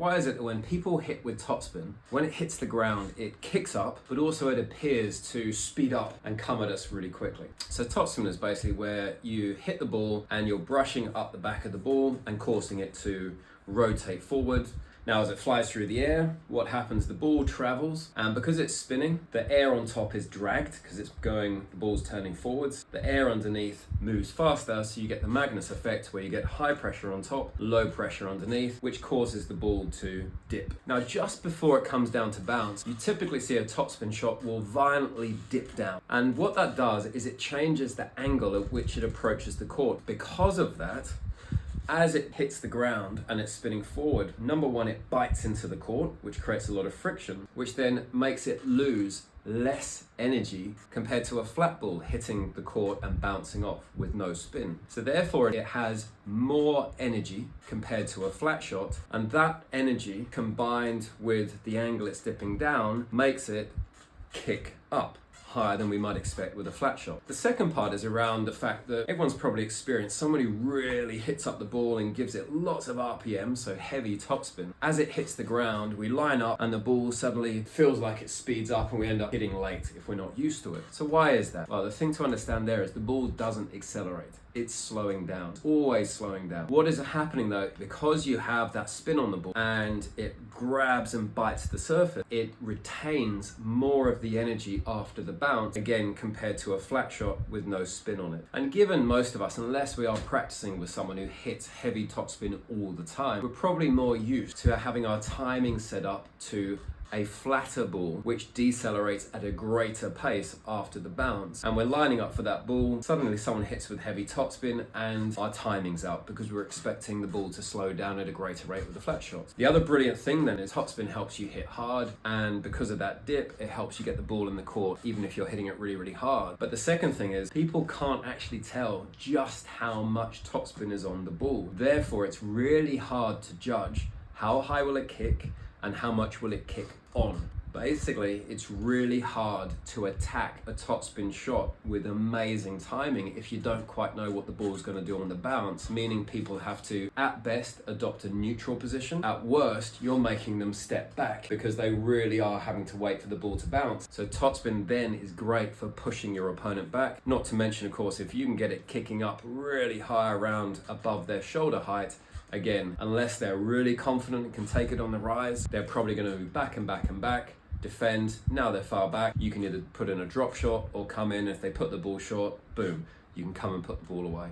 Why is it that when people hit with topspin, when it hits the ground, it kicks up, but also it appears to speed up and come at us really quickly? So topspin is basically where you hit the ball and you're brushing up the back of the ball and causing it to rotate forward. Now, as it flies through the air, what happens? The ball travels, and because it's spinning, the air on top is dragged because the ball's turning forwards. The air underneath moves faster, so you get the Magnus effect where you get high pressure on top, low pressure underneath, which causes the ball to dip. Now, just before it comes down to bounce, you typically see a topspin shot will violently dip down. And what that does is it changes the angle at which it approaches the court. Because of that, as it hits the ground and it's spinning forward, number one, it bites into the court, which creates a lot of friction, which then makes it lose less energy compared to a flat ball hitting the court and bouncing off with no spin. So therefore, it has more energy compared to a flat shot, and that energy combined with the angle it's dipping down makes it kick up higher than we might expect with a flat shot. The second part is around the fact that everyone's probably experienced somebody really hits up the ball and gives it lots of RPM, so heavy topspin. As it hits the ground, we line up and the ball suddenly feels like it speeds up and we end up hitting late if we're not used to it. So why is that? Well, the thing to understand there is the ball doesn't accelerate. It's slowing down, always slowing down. What is happening though, because you have that spin on the ball and it grabs and bites the surface, it retains more of the energy after the bounce, again, compared to a flat shot with no spin on it. And given most of us, unless we are practicing with someone who hits heavy topspin all the time, we're probably more used to having our timing set up to a flatter ball which decelerates at a greater pace after the bounce, and we're lining up for that ball. Suddenly someone hits with heavy topspin and our timing's out because we're expecting the ball to slow down at a greater rate with the flat shot. The other brilliant thing then is topspin helps you hit hard, and because of that dip, it helps you get the ball in the court even if you're hitting it really, really hard. But the second thing is people can't actually tell just how much topspin is on the ball. Therefore, it's really hard to judge how high will it kick and how much will it kick on. Basically, it's really hard to attack a topspin shot with amazing timing if you don't quite know what the ball's going to do on the bounce, meaning people have to, at best, adopt a neutral position. At worst, you're making them step back because they really are having to wait for the ball to bounce. So topspin then is great for pushing your opponent back. Not to mention, of course, if you can get it kicking up really high around above their shoulder height, again, unless they're really confident and can take it on the rise, they're probably going to be back and back and back, defend. Now they're far back. You can either put in a drop shot or come in. If they put the ball short, boom, you can come and put the ball away.